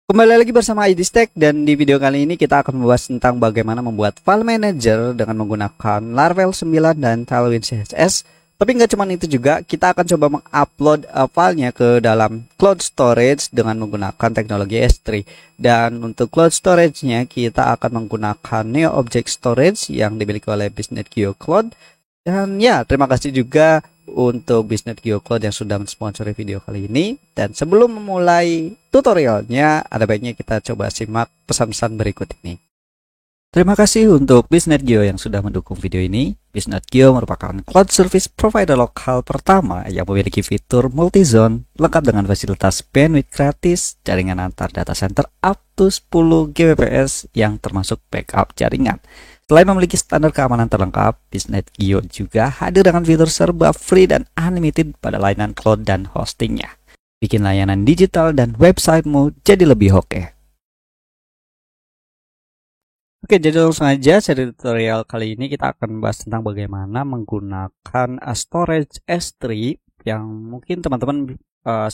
Kembali lagi bersama IDStack, dan di video kali ini kita akan membahas tentang bagaimana membuat file manager dengan menggunakan Laravel 9 dan Tailwind CSS. Tapi nggak cuma itu juga, kita akan coba mengupload filenya ke dalam cloud storage dengan menggunakan teknologi S3. Dan untuk cloud storage-nya kita akan menggunakan Neo Object Storage yang dimiliki oleh Business Geo Cloud. Dan ya, terima kasih juga untuk Business Geo Cloud yang sudah mensponsori video kali ini. Dan sebelum memulai tutorialnya, ada baiknya kita coba simak pesan-pesan berikut ini. Terima kasih untuk Business Geo yang sudah mendukung video ini. Business Geo merupakan cloud service provider lokal pertama yang memiliki fitur multi-zone lengkap dengan fasilitas bandwidth gratis, jaringan antar data center up to 10 Gbps yang termasuk backup jaringan. Selain memiliki standar keamanan terlengkap, Business Geo juga hadir dengan fitur serba free dan unlimited pada layanan cloud dan hostingnya. Bikin layanan digital dan websitemu jadi lebih oke. Oke, jadi langsung aja seri tutorial kali ini kita akan membahas tentang bagaimana menggunakan storage S3 yang mungkin teman-teman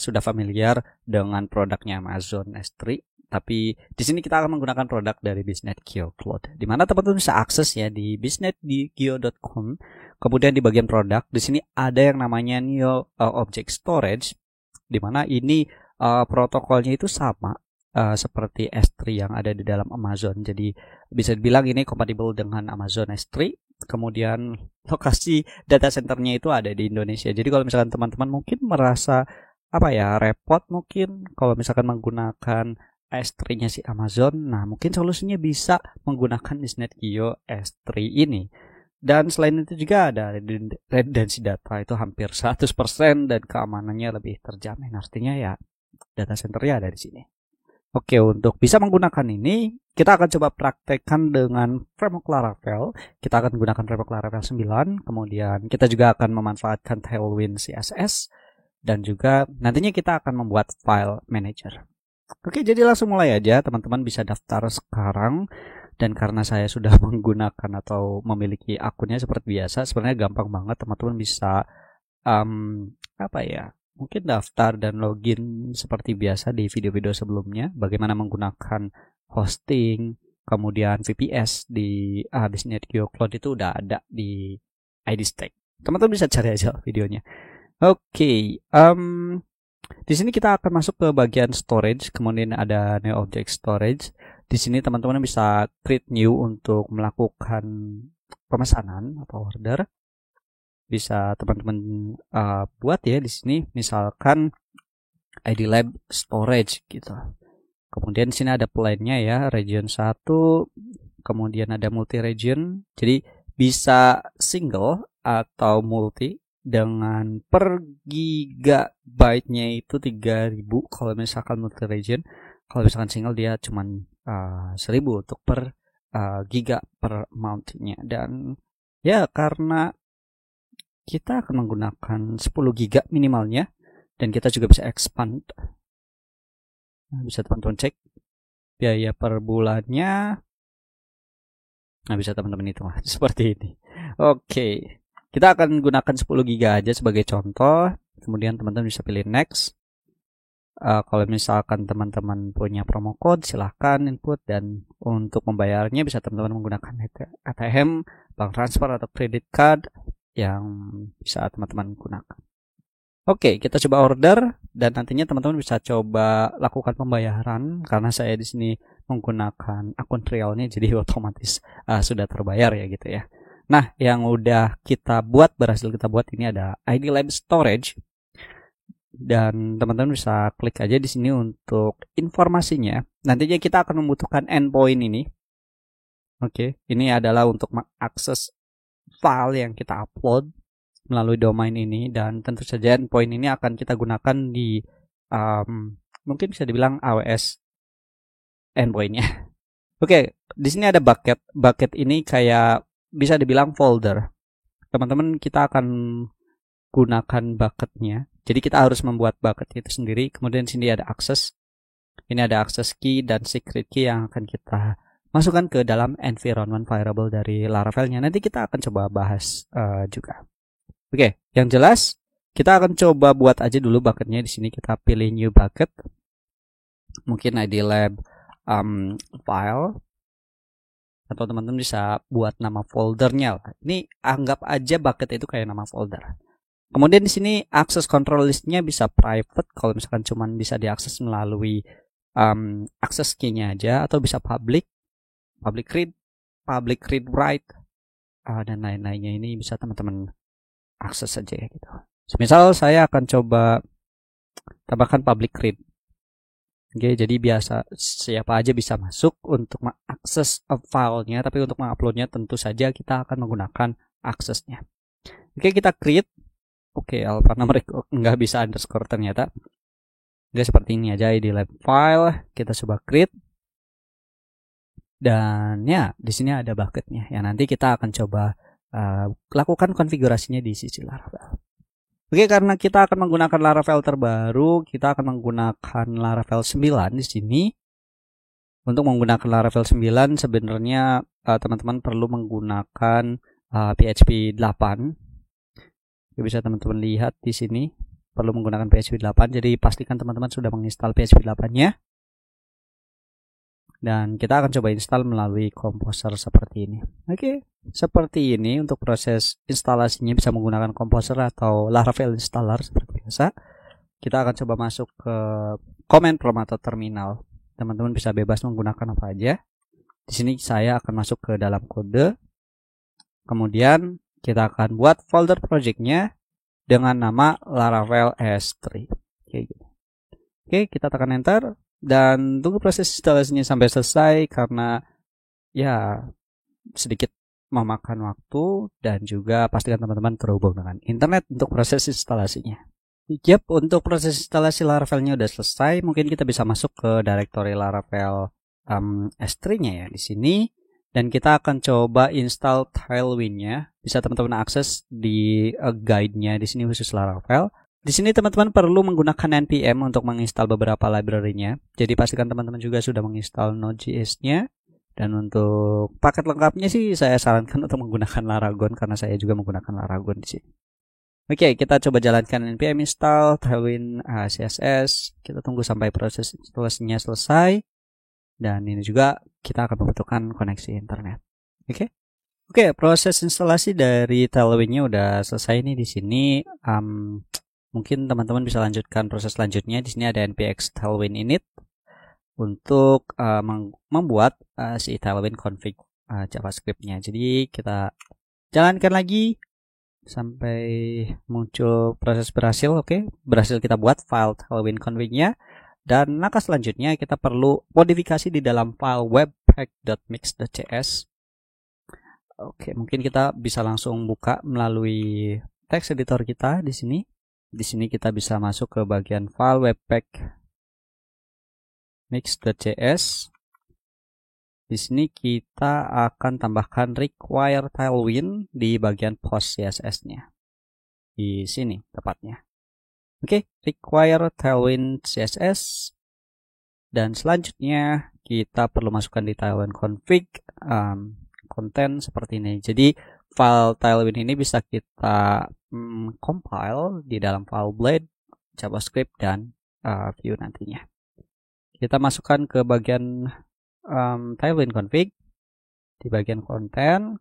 sudah familiar dengan produknya Amazon S3. Tapi di sini kita akan menggunakan produk dari Business Geo Cloud, di mana teman-teman bisa akses ya di businessgeo.com. Kemudian di bagian produk, di sini ada yang namanya Neo Object Storage, di mana ini protokolnya itu sama seperti S3 yang ada di dalam Amazon. Jadi bisa dibilang ini kompatibel dengan Amazon S3. Kemudian lokasi data centernya itu ada di Indonesia. Jadi kalau misalkan teman-teman mungkin merasa repot mungkin kalau misalkan menggunakan S3-nya si Amazon, nah mungkin solusinya bisa menggunakan Business Geo S3 ini. Dan selain itu juga ada redundancy data itu hampir 100% dan keamanannya lebih terjamin. Artinya ya data centernya ada di sini. Oke, untuk bisa menggunakan ini, kita akan coba praktekkan dengan framework Laravel. Kita akan menggunakan framework Laravel 9, kemudian kita juga akan memanfaatkan Tailwind CSS, dan juga nantinya kita akan membuat file manager. Oke, jadi langsung mulai aja, teman-teman bisa daftar sekarang. Dan karena saya sudah menggunakan atau memiliki akunnya seperti biasa, sebenarnya gampang banget, teman-teman bisa mungkin daftar dan login seperti biasa di video-video sebelumnya. Bagaimana menggunakan hosting, kemudian VPS di Business Geo Cloud itu udah ada di IDStack. Teman-teman bisa cari aja videonya. Oke, di sini kita akan masuk ke bagian storage, kemudian ada Neo Object Storage. Di sini teman-teman bisa create new untuk melakukan pemesanan atau order. Bisa teman-teman buat ya di sini, misalkan ID Lab Storage gitu. Kemudian di sini ada plan-nya ya, region 1, kemudian ada multi region. Jadi bisa single atau multi dengan per gigabyte-nya itu 3000 kalau misalkan multi region. Kalau misalkan single dia cuman 1000 untuk per giga per month-nya. Dan ya karena kita akan menggunakan 10 giga minimalnya, dan kita juga bisa expand. Nah, bisa teman-teman cek biaya per bulannya. Nah, bisa teman-teman hitung lah seperti ini. Oke, kita akan gunakan 10 giga aja sebagai contoh. Kemudian teman-teman bisa pilih next. Kalau misalkan teman-teman punya promo code, silahkan input. Dan untuk membayarnya bisa teman-teman menggunakan ATM, bank transfer atau credit card yang bisa teman-teman gunakan. Oke, kita coba order, dan nantinya teman-teman bisa coba lakukan pembayaran. Karena saya di sini menggunakan akun trialnya, jadi otomatis sudah terbayar ya gitu ya. Nah, yang udah berhasil kita buat ini ada ID Lab Storage, dan teman-teman bisa klik aja di sini untuk informasinya. Nantinya kita akan membutuhkan endpoint ini. Oke, ini adalah untuk mengakses file yang kita upload melalui domain ini, dan tentu saja endpoint ini akan kita gunakan di mungkin bisa dibilang AWS endpointnya. Oke, di sini ada bucket. Bucket ini kayak bisa dibilang folder. Teman-teman, kita akan gunakan bucketnya. Jadi kita harus membuat bucket itu sendiri. Kemudian di sini ada access. Ini ada access key dan secret key yang akan kita masukkan ke dalam environment variable dari Laravelnya. Nanti kita akan coba bahas juga. Oke, yang jelas kita akan coba buat aja dulu bucketnya. Di sini kita pilih new bucket. mungkin ID lab file, atau teman-teman bisa buat nama foldernya lah. Ini anggap aja bucket itu kayak nama folder. Kemudian di sini access control listnya bisa private kalau misalkan cuman bisa diakses melalui access key-nya aja, atau bisa public read write, dan lain-lainnya. Ini bisa teman-teman akses saja ya gitu. Misal saya akan coba tambahkan public read. Oke, jadi biasa siapa aja bisa masuk untuk mengakses filenya, tapi untuk menguploadnya tentu saja kita akan menggunakan aksesnya. Oke, kita create. Oke, alpha number nggak bisa underscore ternyata. Dia seperti ini aja, ID lab file, kita coba create. Dan ya, di sini ada bucketnya. Ya, nanti kita akan coba lakukan konfigurasinya di sisi Laravel. Oke, karena kita akan menggunakan Laravel terbaru, kita akan menggunakan Laravel 9 di sini. Untuk menggunakan Laravel 9 sebenarnya teman-teman perlu menggunakan PHP 8. Bisa teman-teman lihat di sini perlu menggunakan PHP 8. Jadi pastikan teman-teman sudah menginstal PHP 8-nya. Dan kita akan coba install melalui Composer seperti ini. Oke, seperti ini untuk proses instalasinya bisa menggunakan Composer atau Laravel installer seperti biasa. Kita akan coba masuk ke command prompt atau terminal. Teman-teman bisa bebas menggunakan apa aja. Di sini saya akan masuk ke dalam kode. Kemudian kita akan buat folder projectnya dengan nama Laravel S3. Oke, kita tekan enter. Dan tunggu proses instalasinya sampai selesai, karena ya sedikit memakan waktu, dan juga pastikan teman-teman terhubung dengan internet untuk proses instalasinya. Yap, untuk proses instalasi Laravelnya udah selesai. Mungkin kita bisa masuk ke directory Laravel S3-nya ya di sini, dan kita akan coba install Tailwind-nya. Bisa teman-teman akses di guide-nya di sini khusus Laravel. Di sini teman-teman perlu menggunakan npm untuk menginstal beberapa library-nya. Jadi pastikan teman-teman juga sudah menginstal Node.js-nya. Dan untuk paket lengkapnya sih saya sarankan untuk menggunakan Laragon, karena saya juga menggunakan Laragon di sini. Oke, kita coba jalankan npm install Tailwind CSS. Kita tunggu sampai proses instalasinya selesai. Dan ini juga kita akan membutuhkan koneksi internet. Oke, proses instalasi dari Tailwind-nya udah selesai nih di sini. Mungkin teman-teman bisa lanjutkan proses selanjutnya. Di sini ada npx tailwind init untuk membuat si tailwind config JavaScript-nya. Jadi kita jalankan lagi sampai muncul proses berhasil. Oke, berhasil kita buat file tailwind config-nya. Dan langkah selanjutnya kita perlu modifikasi di dalam file webpack.mix.cs. Oke, mungkin kita bisa langsung buka melalui text editor kita di sini. Di sini kita bisa masuk ke bagian file webpack.mix.cs. Di sini kita akan tambahkan require tailwind di bagian post CSS-nya. Di sini tepatnya. Oke, require tailwind CSS. Dan selanjutnya kita perlu masukkan di tailwind config konten seperti ini. Jadi file tailwind ini bisa kita compile di dalam file blade, JavaScript, dan view nantinya. Kita masukkan ke bagian tailwind config di bagian konten.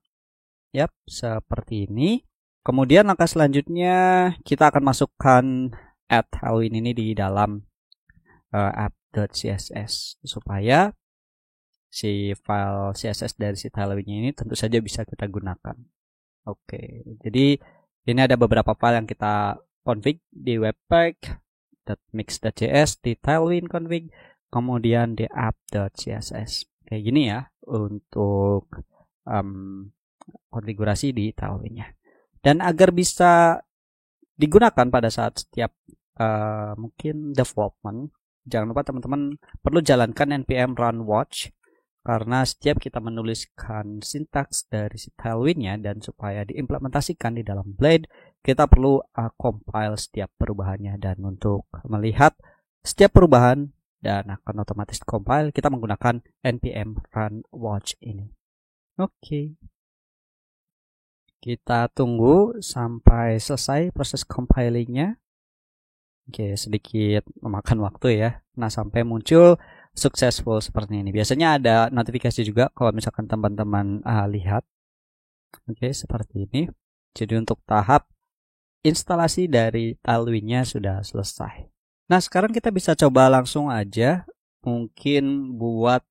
Yap, seperti ini. Kemudian langkah selanjutnya kita app tailwind ini di dalam app.css supaya si file CSS dari si tailwind ini tentu saja bisa kita gunakan. Oke, jadi ini ada beberapa file yang kita config di webpack.mix.cs, di tailwind config, kemudian di app.css. Kayak gini ya untuk konfigurasi di tailwind-nya. Dan agar bisa digunakan pada saat setiap mungkin development, jangan lupa teman-teman perlu jalankan npm run watch. Karena setiap kita menuliskan sintaks dari si tailwind-nya dan supaya diimplementasikan di dalam Blade, kita perlu compile setiap perubahannya. Dan untuk melihat setiap perubahan dan akan otomatis compile, kita menggunakan npm run watch ini. Oke. Kita tunggu sampai selesai proses compilingnya. Oke, sedikit memakan waktu ya. Nah, sampai muncul successful seperti ini. Biasanya ada notifikasi juga kalau misalkan teman-teman lihat. Oke, seperti ini. Jadi untuk tahap instalasi dari Tailwind-nya sudah selesai. Nah, sekarang kita bisa coba langsung aja mungkin buat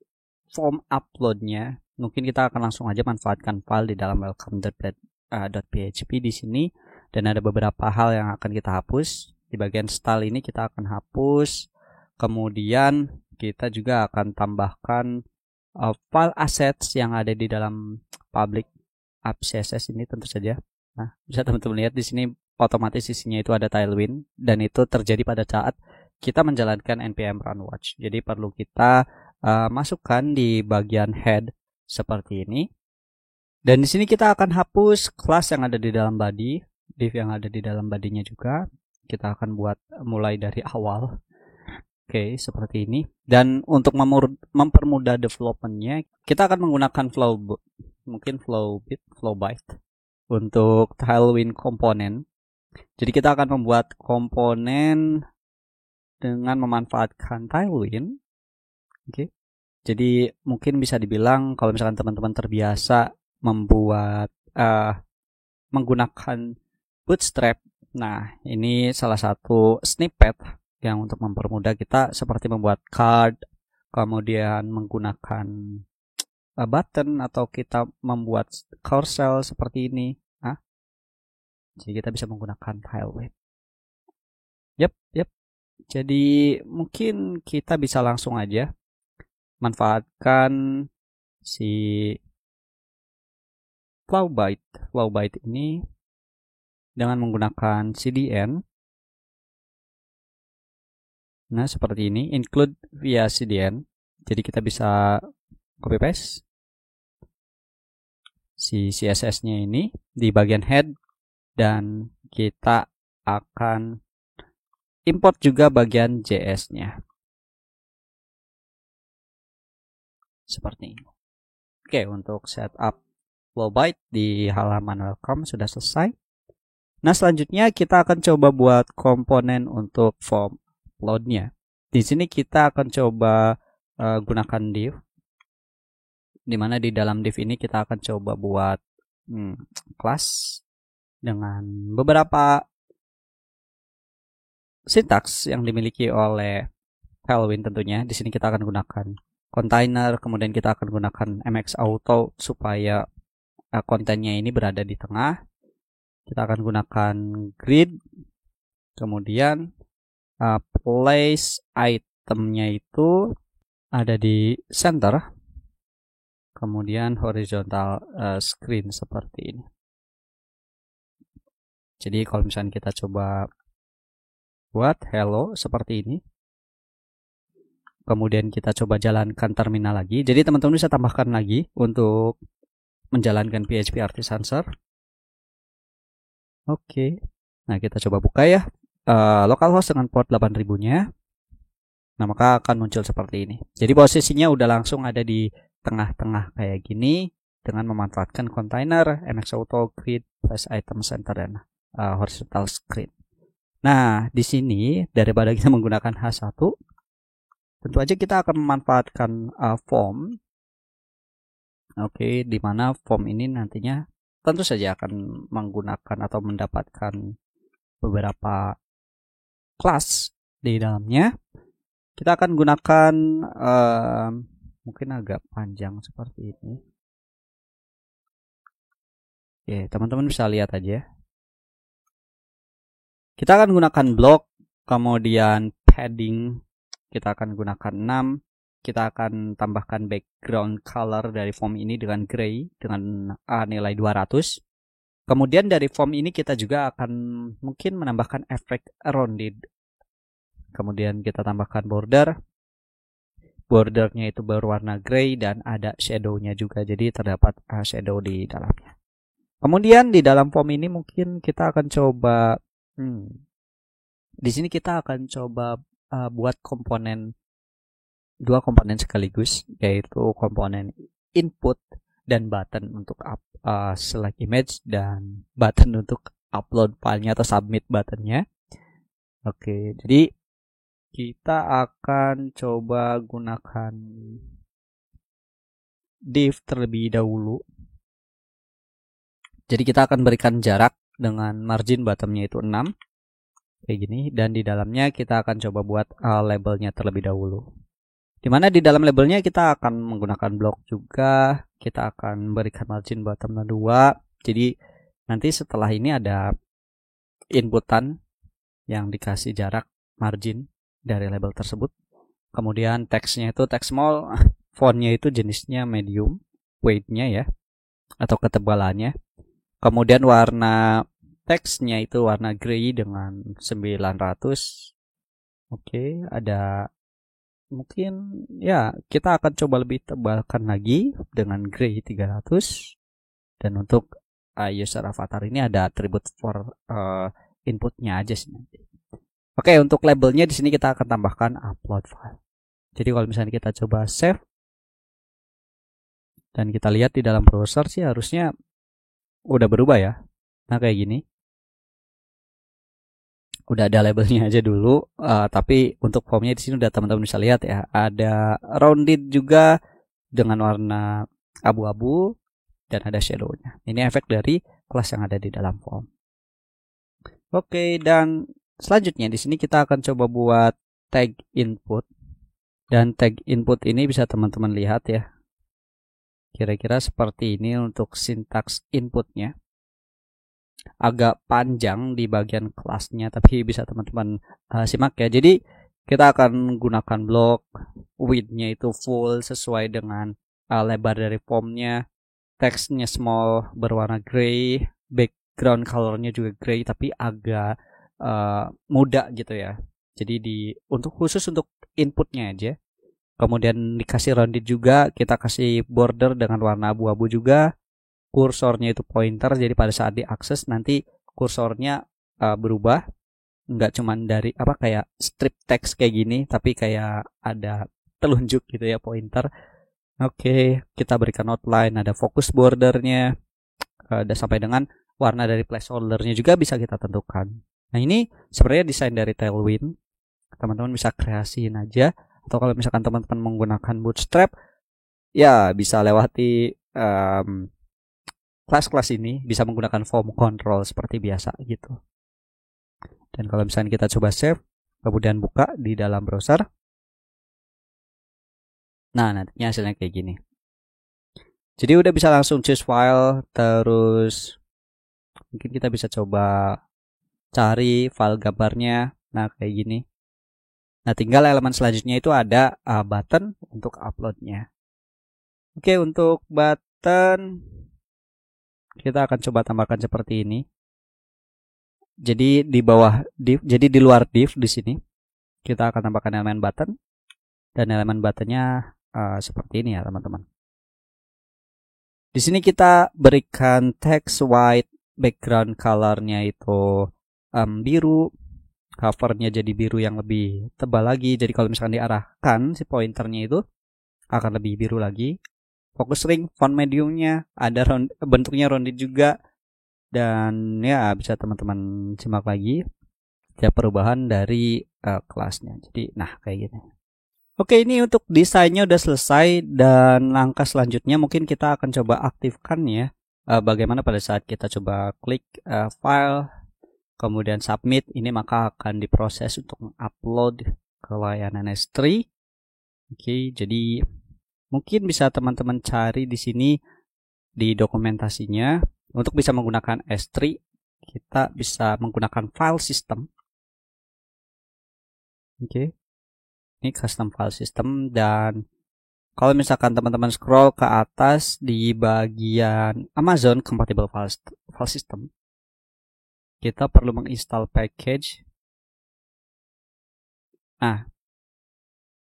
form upload-nya. Mungkin kita akan langsung aja manfaatkan file di dalam welcome.php di sini, dan ada beberapa hal yang akan kita hapus. Di bagian style ini kita akan hapus. Kemudian kita juga akan tambahkan file assets yang ada di dalam public app CSS ini tentu saja. Nah, bisa teman-teman lihat di sini otomatis isinya itu ada Tailwind, dan itu terjadi pada saat kita menjalankan npm run watch. Jadi perlu kita masukkan di bagian head seperti ini. Dan di sini kita akan hapus kelas yang ada di dalam body, div yang ada di dalam body-nya juga. Kita akan buat mulai dari awal. Oke, seperti ini. Dan untuk mempermudah development-nya, kita akan menggunakan Flowbyte untuk Tailwind komponen. Jadi kita akan membuat komponen dengan memanfaatkan Tailwind. Oke. Jadi mungkin bisa dibilang kalau misalkan teman-teman terbiasa membuat menggunakan Bootstrap. Nah, ini salah satu snippet yang untuk mempermudah kita seperti membuat card, kemudian menggunakan button, atau kita membuat carousel seperti ini. Jadi kita bisa menggunakan Tailwind. Yep. Jadi mungkin kita bisa langsung aja manfaatkan si Flowbyte ini dengan menggunakan CDN. Nah, seperti ini, include via CDN. Jadi kita bisa copy paste si CSS-nya ini di bagian head, dan kita akan import juga bagian JS-nya. Seperti ini. Oke, untuk setup Flowbyte di halaman welcome sudah selesai. Nah, selanjutnya kita akan coba buat komponen untuk form upload-nya. Di sini kita akan coba gunakan div, dimana di dalam div ini kita akan coba buat kelas dengan beberapa sintaks yang dimiliki oleh Tailwind tentunya. Di sini kita akan gunakan container, kemudian kita akan gunakan MX Auto supaya kontennya ini berada di tengah. Kita akan gunakan grid, kemudian place itemnya itu ada di center, kemudian horizontal screen seperti ini. Jadi kalau misalnya kita coba buat hello seperti ini, kemudian kita coba jalankan terminal lagi. Jadi teman-teman bisa tambahkan lagi untuk menjalankan PHP Artisan Server. Oke. Nah, kita coba buka ya localhost dengan port 8000-nya. Nah, maka akan muncul seperti ini. Jadi posisinya udah langsung ada di tengah-tengah kayak gini dengan memanfaatkan container, MX Auto, grid, place item center, dan horizontal screen. Nah, di sini daripada kita menggunakan H1, tentu aja kita akan memanfaatkan form. Oke, di mana form ini nantinya tentu saja akan menggunakan atau mendapatkan beberapa kelas di dalamnya. Kita akan gunakan mungkin agak panjang seperti ini. Oke, teman-teman bisa lihat aja. Kita akan gunakan blok, kemudian padding kita akan gunakan 6. Kita akan tambahkan background color dari form ini dengan gray dengan nilai 200. Kemudian dari form ini kita juga akan mungkin menambahkan efek rounded. Kemudian kita tambahkan border. Bordernya itu berwarna gray dan ada shadow-nya juga. Jadi terdapat shadow di dalamnya. Kemudian di dalam form ini mungkin kita akan coba di sini kita akan coba buat dua komponen sekaligus, yaitu komponen input dan button untuk select image, dan button untuk upload filenya atau submit buttonnya. Oke, jadi kita akan coba gunakan div terlebih dahulu. Jadi kita akan berikan jarak dengan margin bottomnya itu 6 kayak gini, dan di dalamnya kita akan coba buat labelnya terlebih dahulu. Dimana di dalam labelnya kita akan menggunakan blok juga, kita akan berikan margin bottom 2. Jadi nanti setelah ini ada inputan yang dikasih jarak margin dari label tersebut. Kemudian teksnya itu text small, fontnya itu jenisnya medium, weightnya ya, atau ketebalannya. Kemudian warna teksnya itu warna gray dengan 900. Oke, ada mungkin ya kita akan coba lebih tebalkan lagi dengan gray 300. Dan untuk user avatar ini ada atribut for inputnya aja sih nanti. Oke, untuk labelnya di sini kita akan tambahkan upload file. Jadi kalau misalnya kita coba save dan kita lihat di dalam browser sih harusnya udah berubah ya. Nah kayak gini. Udah ada labelnya aja dulu, tapi untuk formnya di sini udah teman-teman bisa lihat ya. Ada rounded juga dengan warna abu-abu dan ada shadownya. Ini efek dari kelas yang ada di dalam form. Oke, dan selanjutnya di sini kita akan coba buat tag input. Dan tag input ini bisa teman-teman lihat ya. Kira-kira seperti ini untuk sintaks inputnya. Agak panjang di bagian kelasnya, tapi bisa teman-teman simak ya. Jadi kita akan gunakan blok, width-nya itu full sesuai dengan lebar dari formnya. Teksnya small berwarna gray, background colornya juga gray tapi agak muda gitu ya. Jadi khusus untuk inputnya aja. Kemudian dikasih rounded juga, kita kasih border dengan warna abu-abu juga. Kursornya itu pointer, jadi pada saat diakses nanti kursornya berubah. Nggak cuman dari kayak strip text kayak gini, tapi kayak ada telunjuk gitu ya, pointer. Oke, kita berikan outline, ada fokus bordernya, ada sampai dengan warna dari placeholdernya juga bisa kita tentukan. Nah ini sebenarnya desain dari Tailwind, teman-teman bisa kreasiin aja. Atau kalau misalkan teman-teman menggunakan Bootstrap, ya bisa lewati kelas-kelas ini, bisa menggunakan form control seperti biasa gitu. Dan kalau misalnya kita coba save, kemudian buka di dalam browser, nah nantinya hasilnya kayak gini. Jadi udah bisa langsung choose file, terus mungkin kita bisa coba cari file gambarnya, nah kayak gini. Nah tinggal elemen selanjutnya itu ada button untuk uploadnya. Oke, untuk button kita akan coba tambahkan seperti ini. Jadi di bawah div, jadi di luar div di sini kita akan tambahkan elemen button, dan elemen buttonnya seperti ini ya teman-teman. Di sini kita berikan text white, background colornya itu biru, covernya jadi biru yang lebih tebal lagi. Jadi kalau misalkan diarahkan si pointernya itu akan lebih biru lagi. Focus ring, font mediumnya ada bentuknya rounded juga. Dan ya bisa teman-teman simak lagi setiap perubahan dari kelasnya. Jadi nah kayak gini. Oke, ini untuk desainnya udah selesai, dan langkah selanjutnya mungkin kita akan coba aktifkan ya. Bagaimana pada saat kita coba klik file kemudian submit, ini maka akan diproses untuk mengupload ke layanan S3. Oke, jadi mungkin bisa teman-teman cari di sini di dokumentasinya. Untuk bisa menggunakan S3, kita bisa menggunakan file system. Oke. Ini custom file system, dan kalau misalkan teman-teman scroll ke atas di bagian Amazon compatible file system, kita perlu menginstal package. Nah,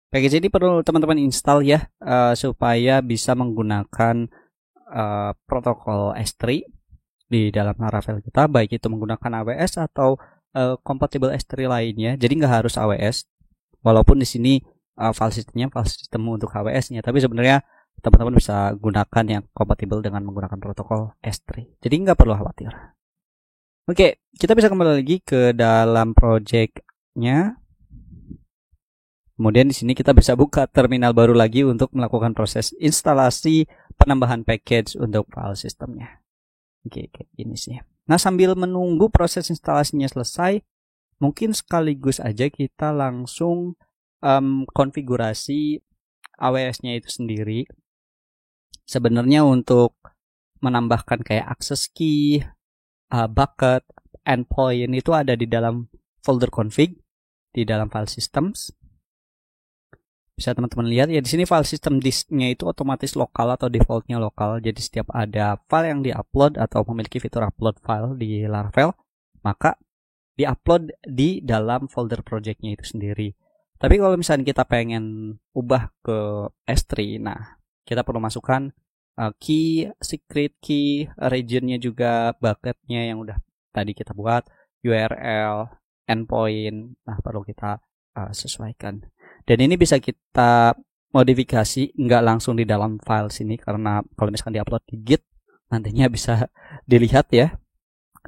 package ini perlu teman-teman install ya, supaya bisa menggunakan protokol S3 di dalam Laravel kita, baik itu menggunakan AWS atau compatible S3 lainnya. Jadi nggak harus AWS, walaupun di sini file system untuk AWS-nya, tapi sebenarnya teman-teman bisa gunakan yang kompatibel dengan menggunakan protokol S3. Jadi nggak perlu khawatir. Oke, kita bisa kembali lagi ke dalam project project-nya. Kemudian di sini kita bisa buka terminal baru lagi untuk melakukan proses instalasi penambahan package untuk file sistemnya. Oke, kayak gini sih. Nah, sambil menunggu proses instalasinya selesai, mungkin sekaligus aja kita langsung konfigurasi AWS-nya itu sendiri. Sebenarnya untuk menambahkan kayak access key, bucket, endpoint itu ada di dalam folder config di dalam file systems. Bisa teman-teman lihat ya, di sini file system disknya itu otomatis lokal atau defaultnya lokal. Jadi setiap ada file yang diupload atau memiliki fitur upload file di Laravel, maka diupload di dalam folder projectnya itu sendiri. Tapi kalau misalnya kita pengen ubah ke S3, nah kita perlu masukkan key, secret key, regionnya juga, bucketnya yang udah tadi kita buat, URL, endpoint, nah perlu kita sesuaikan. Dan ini bisa kita modifikasi nggak langsung di dalam file sini, karena kalau misalkan diupload di Git nantinya bisa dilihat ya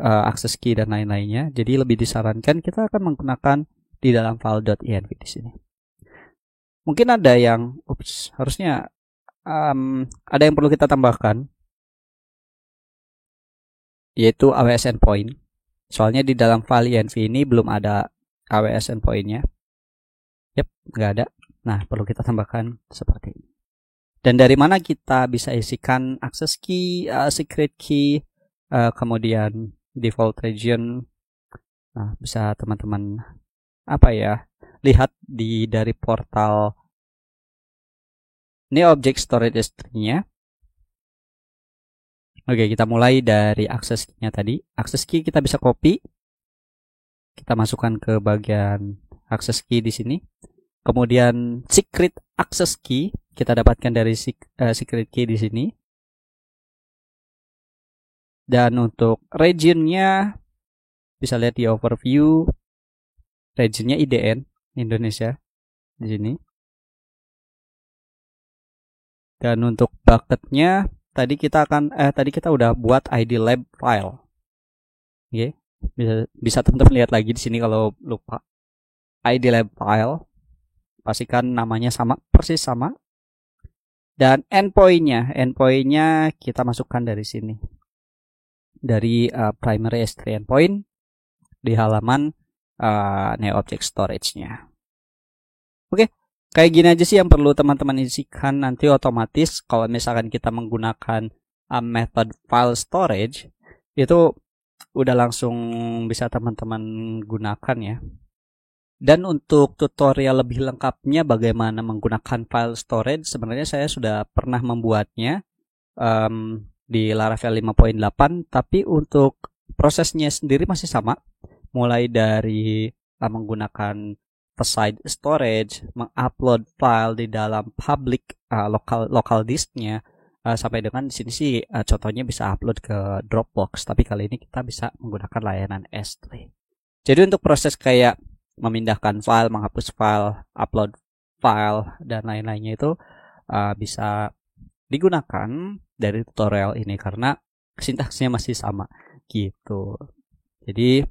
access key dan lain-lainnya. Jadi lebih disarankan kita akan menggunakan di dalam file .env di sini. Mungkin ada yang harusnya ada yang perlu kita tambahkan, yaitu AWS endpoint. Soalnya di dalam file env ini belum ada AWS endpointnya. Yap, nggak ada. Nah, perlu kita tambahkan seperti ini. Dan dari mana kita bisa isikan access key, secret key, kemudian default region. Nah, bisa teman-teman lihat dari portal ini object storage S3-nya. Oke, kita mulai dari access key-nya tadi. Access key kita bisa copy. Kita masukkan ke bagian access key di sini. Kemudian secret access key kita dapatkan dari secret key di sini. Dan untuk regionnya bisa lihat di overview. Regionnya IDN Indonesia di sini. Dan untuk bucketnya tadi kita udah buat ID lab file. Oke, bisa teman-teman lihat lagi di sini kalau lupa. ID lab file, pastikan namanya persis sama. Dan endpointnya kita masukkan dari sini, dari primary S3 endpoint di halaman Neo Object Storage-nya. Oke, kayak gini aja sih yang perlu teman-teman isikan. Nanti otomatis kalau misalkan kita menggunakan method file storage, itu udah langsung bisa teman-teman gunakan ya. Dan untuk tutorial lebih lengkapnya bagaimana menggunakan file storage, sebenarnya saya sudah pernah membuatnya di Laravel 5.8, tapi untuk prosesnya sendiri masih sama. Mulai dari menggunakan side storage, mengupload file di dalam public local disknya, sampai dengan di sini sih contohnya bisa upload ke Dropbox. Tapi kali ini kita bisa menggunakan layanan S3. Jadi untuk proses kayak memindahkan file, menghapus file, upload file, dan lain-lainnya itu bisa digunakan dari tutorial ini karena sintaksnya masih sama gitu. Jadi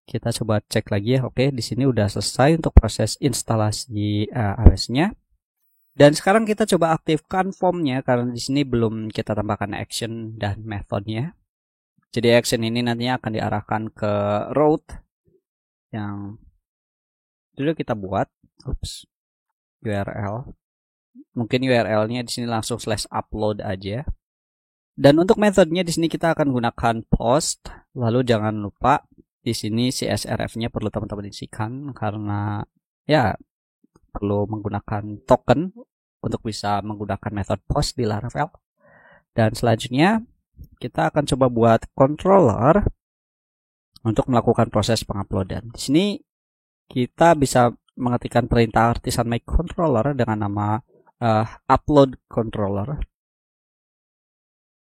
kita coba cek lagi ya. Oke, di sini udah selesai untuk proses instalasi AWS-nya. Dan sekarang kita coba aktifkan formnya karena di sini belum kita tambahkan action dan methodnya. Jadi action ini nantinya akan diarahkan ke route yang dulu kita buat. URL. Mungkin URL-nya di sini langsung /upload aja. Dan untuk metodenya di sini kita akan gunakan post. Lalu jangan lupa di sini CSRF-nya perlu teman-teman isikan karena ya perlu menggunakan token untuk bisa menggunakan metode post di Laravel. Dan selanjutnya kita akan coba buat controller untuk melakukan proses penguploadan. Di sini kita bisa mengetikkan perintah artisan make controller dengan nama upload controller.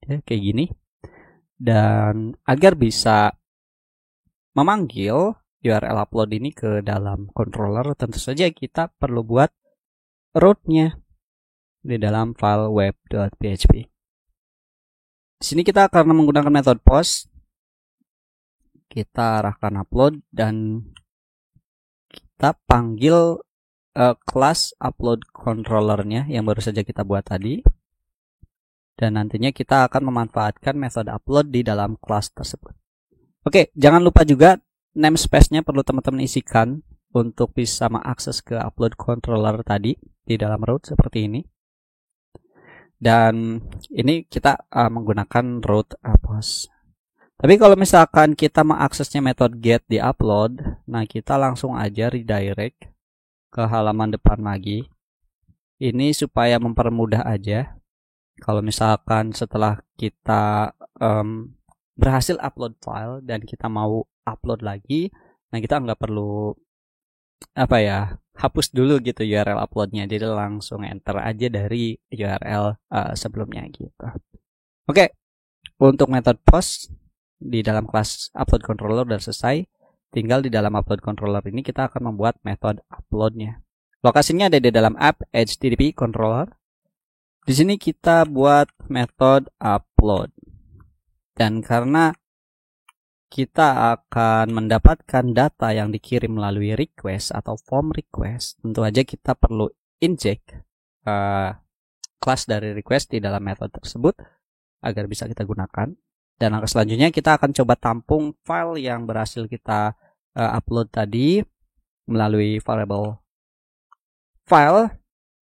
Oke, kayak gini. Dan agar bisa memanggil URL upload ini ke dalam controller, tentu saja kita perlu buat route-nya di dalam file web.php. Di sini kita akan menggunakan metode post. Kita arahkan upload dan kita panggil kelas upload controllernya yang baru saja kita buat tadi. Dan nantinya kita akan memanfaatkan metode upload di dalam kelas tersebut. Oke, jangan lupa juga namespace-nya perlu teman-teman isikan untuk bisa mengakses ke upload controller tadi di dalam root seperti ini. Dan ini kita menggunakan root post. Tapi kalau misalkan kita mengaksesnya metode get di upload, nah kita langsung aja redirect ke halaman depan lagi. Ini supaya mempermudah aja. Kalau misalkan setelah kita berhasil upload file dan kita mau upload lagi, nah kita nggak perlu hapus dulu gitu URL uploadnya, jadi langsung enter aja dari URL sebelumnya gitu. Oke, untuk method post di dalam kelas upload controller udah selesai. Tinggal di dalam upload controller ini kita akan membuat metode uploadnya. Lokasinya ada di dalam app HTTP controller. Di sini kita buat metode upload. Dan karena kita akan mendapatkan data yang dikirim melalui request atau form request, tentu aja kita perlu inject kelas dari request di dalam metode tersebut agar bisa kita gunakan. Dan langkah selanjutnya kita akan coba tampung file yang berhasil kita upload tadi melalui variable file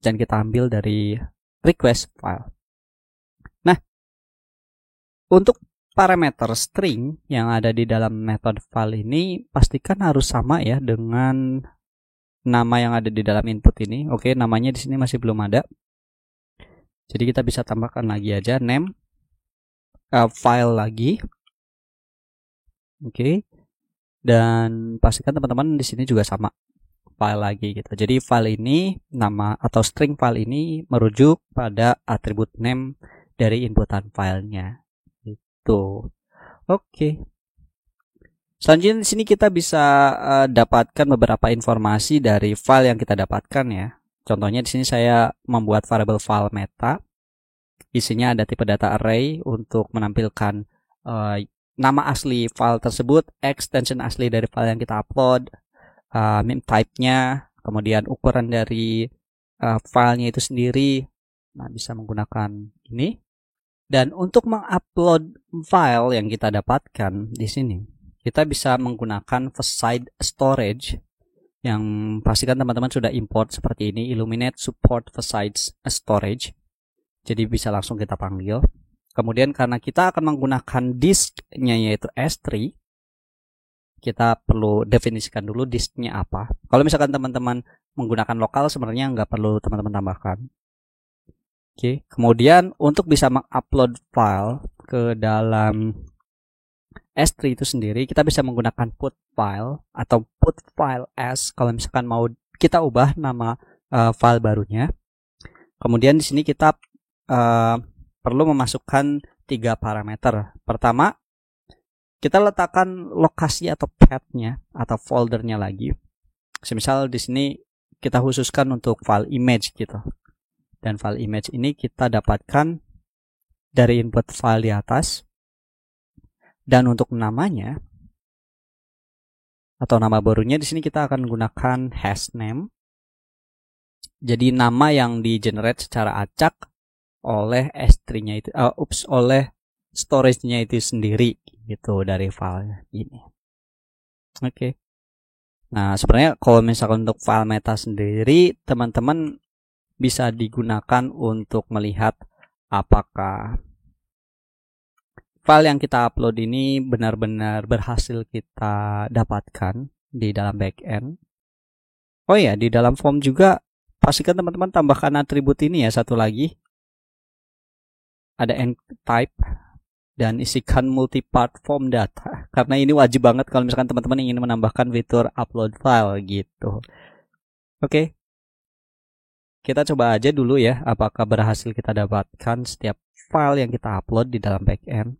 dan kita ambil dari request file. Nah, untuk parameter string yang ada di dalam metode file ini pastikan harus sama ya dengan nama yang ada di dalam input ini. Oke, namanya di sini masih belum ada. Jadi kita bisa tambahkan lagi aja name file lagi. Oke. Dan pastikan teman-teman di sini juga sama file lagi gitu. Jadi file ini, nama atau string file ini merujuk pada atribut name dari inputan filenya. Itu. Oke. Selanjutnya di sini kita bisa dapatkan beberapa informasi dari file yang kita dapatkan ya. Contohnya di sini saya membuat variable file meta. Isinya ada tipe data array untuk menampilkan nama asli file tersebut, extension asli dari file yang kita upload, meme type-nya, kemudian ukuran dari filenya itu sendiri. Nah, bisa menggunakan ini. Dan untuk mengupload file yang kita dapatkan di sini, kita bisa menggunakan Facade Storage yang pastikan teman-teman sudah import seperti ini, Illuminate Support Facade Storage. Jadi bisa langsung kita panggil. Kemudian karena kita akan menggunakan disknya yaitu S3, kita perlu definisikan dulu disknya apa. Kalau misalkan teman-teman menggunakan lokal sebenarnya nggak perlu teman-teman tambahkan. Oke. Kemudian untuk bisa mengupload file ke dalam S3 itu sendiri, kita bisa menggunakan put file atau put file as kalau misalkan mau kita ubah nama file barunya. Kemudian di sini kita perlu memasukkan 3 parameter. Pertama, kita letakkan lokasi atau path-nya atau foldernya lagi. Semisal di sini kita khususkan untuk file image gitu. Dan file image ini kita dapatkan dari input file di atas. Dan untuk namanya atau nama barunya di sini kita akan gunakan hashname. Jadi nama yang di-generate secara acak oleh S3-nya itu oleh storage-nya itu sendiri gitu dari file ini. Oke. Nah, sebenarnya kalau misalkan untuk file meta sendiri, teman-teman bisa digunakan untuk melihat apakah file yang kita upload ini benar-benar berhasil kita dapatkan di dalam backend. Oh ya, di dalam form juga pastikan teman-teman tambahkan atribut ini ya, satu lagi. Ada end type dan isikan multipart form data. Karena ini wajib banget kalau misalkan teman-teman ingin menambahkan fitur upload file gitu. Oke. Kita coba aja dulu ya apakah berhasil kita dapatkan setiap file yang kita upload di dalam backend.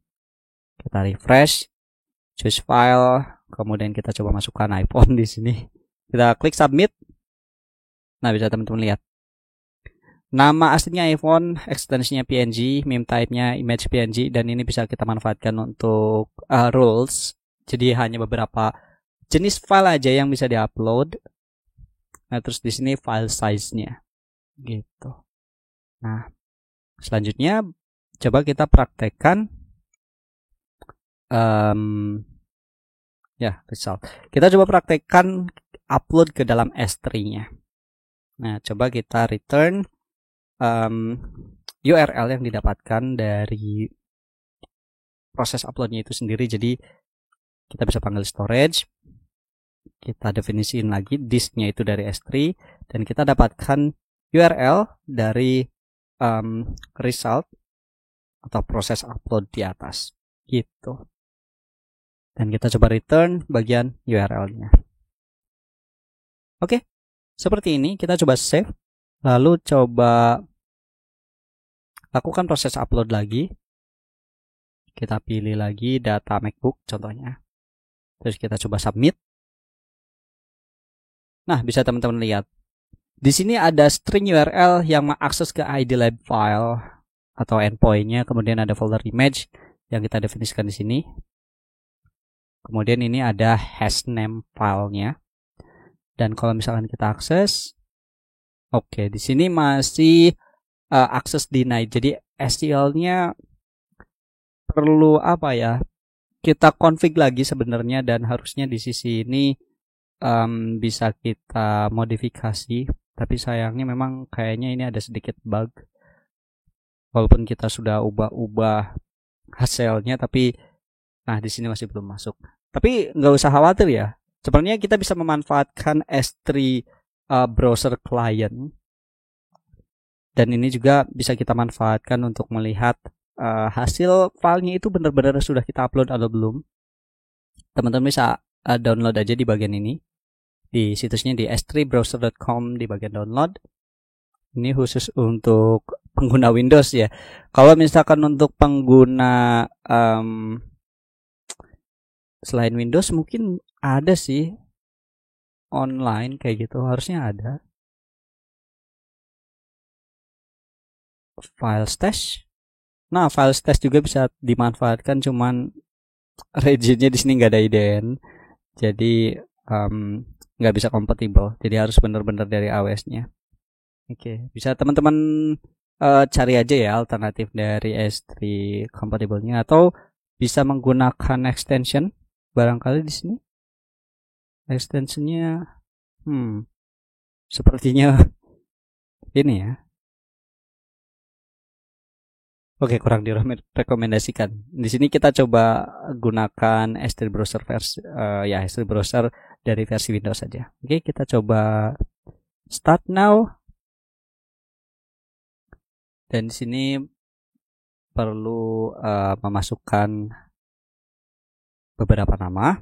Kita refresh, choose file, kemudian kita coba masukkan iPhone di sini. Kita klik submit. Nah, bisa teman-teman lihat. Nama aslinya iPhone, ekstensinya PNG, meme type-nya image PNG, dan ini bisa kita manfaatkan untuk rules. Jadi hanya beberapa jenis file aja yang bisa diupload. Nah, terus di sini file size-nya gitu. Nah, selanjutnya coba kita praktekkan result. Kita coba praktekkan upload ke dalam S3-nya. Nah, coba kita return URL yang didapatkan dari proses uploadnya itu sendiri. Jadi kita bisa panggil storage, kita definisiin lagi disknya itu dari S3, dan kita dapatkan URL dari result atau proses upload di atas gitu. Dan kita coba return bagian URL-nya. Oke, seperti ini. Kita coba save, lalu coba lakukan proses upload lagi. Kita pilih lagi data MacBook contohnya. Terus kita coba submit. Nah, bisa teman-teman lihat. Di sini ada string URL yang mengakses ke ID lab file atau endpoint-nya. Kemudian ada folder image yang kita definisikan di sini. Kemudian ini ada hashname filenya. Dan kalau misalkan kita akses, oke, di sini masih akses denied. Jadi STL-nya perlu apa ya? Kita config lagi sebenarnya, dan harusnya di sisi ini bisa kita modifikasi. Tapi sayangnya memang kayaknya ini ada sedikit bug. Walaupun kita sudah ubah-ubah hasilnya, tapi nah di sini masih belum masuk. Tapi nggak usah khawatir ya. Sebenarnya kita bisa memanfaatkan S3 browser client, dan ini juga bisa kita manfaatkan untuk melihat hasil filenya itu benar-benar sudah kita upload atau belum. Teman-teman bisa download aja di bagian ini, di situsnya di s3browser.com di bagian download. Ini khusus untuk pengguna Windows ya. Kalau misalkan untuk pengguna selain Windows mungkin ada sih online kayak gitu, harusnya ada. File stash. Nah, file stash juga bisa dimanfaatkan, cuman regionnya di sini nggak ada IDN, jadi nggak bisa kompatibel. Jadi harus benar-benar dari AWS-nya. Oke, bisa teman-teman cari aja ya alternatif dari S3 compatible-nya, atau bisa menggunakan extension barangkali di sini. Extensionnya sepertinya ini ya. Oke, kurang direkomendasikan. Di sini kita coba gunakan S3 browser versi S3 browser dari versi Windows saja. Oke, kita coba start now. Dan di sini perlu memasukkan beberapa nama.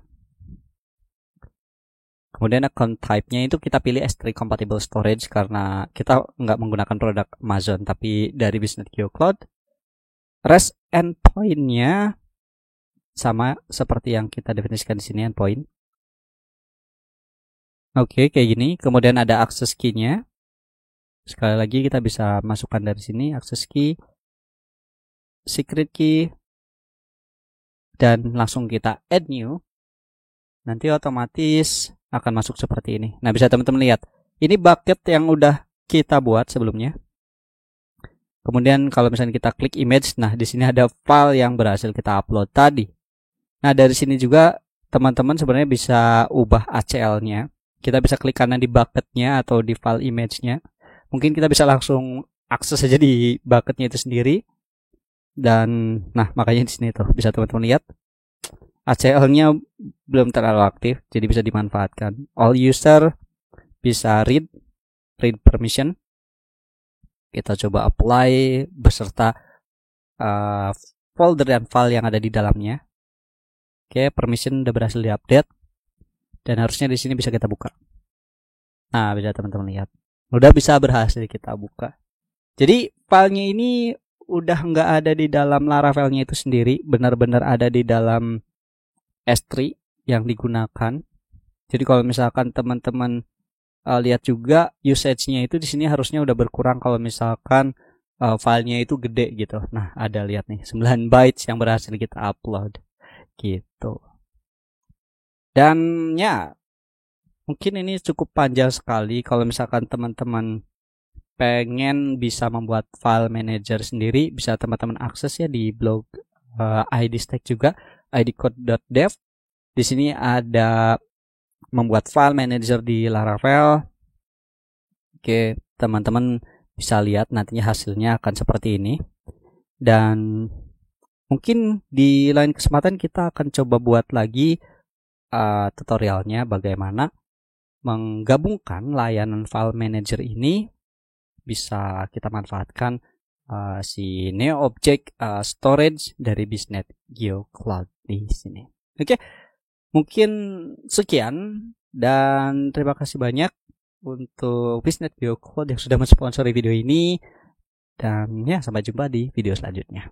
Kemudian account type-nya itu kita pilih S3 compatible storage karena kita nggak menggunakan produk Amazon tapi dari BusinessNetGeo Cloud. REST endpoint-nya sama seperti yang kita definisikan di sini, endpoint. Oke, kayak gini. Kemudian ada access key-nya. Sekali lagi kita bisa masukkan dari sini access key, secret key, dan langsung kita add new. Nanti otomatis akan masuk seperti ini. Nah, bisa teman-teman lihat. Ini bucket yang udah kita buat sebelumnya. Kemudian kalau misalnya kita klik image, nah di sini ada file yang berhasil kita upload tadi. Nah, dari sini juga teman-teman sebenarnya bisa ubah ACL-nya. Kita bisa klik kanan di bucket-nya atau di file image-nya. Mungkin kita bisa langsung akses saja di bucket-nya itu sendiri. Dan nah, makanya di sini tuh bisa teman-teman lihat ACL-nya belum terlalu aktif, jadi bisa dimanfaatkan. All user bisa read permission. Kita coba apply beserta folder dan file yang ada di dalamnya. Oke, permission udah berhasil diupdate, dan harusnya di sini bisa kita buka. Nah, bisa teman-teman lihat, udah bisa berhasil kita buka. Jadi filenya ini udah nggak ada di dalam Laravel-nya itu sendiri, benar-benar ada di dalam S3 yang digunakan. Jadi kalau misalkan teman-teman lihat juga usage-nya itu di sini harusnya udah berkurang kalau misalkan filenya itu gede gitu. Nah, ada lihat nih 9 bytes yang berhasil kita upload gitu. Dan ya, Mungkin ini cukup panjang sekali. Kalau misalkan teman-teman pengen bisa membuat file manager sendiri, bisa teman-teman akses ya di blog IDStack juga, idcode.dev. Di sini ada membuat file manager di Laravel. Oke, teman-teman bisa lihat nantinya hasilnya akan seperti ini. Dan mungkin di lain kesempatan kita akan coba buat lagi tutorialnya bagaimana menggabungkan layanan file manager ini. Bisa kita manfaatkan si NeoObject storage dari Biznet GeoCloud di sini. Oke, mungkin sekian dan terima kasih banyak untuk Biznet GeoCloud yang sudah mensponsori video ini. Dan ya, sampai jumpa di video selanjutnya.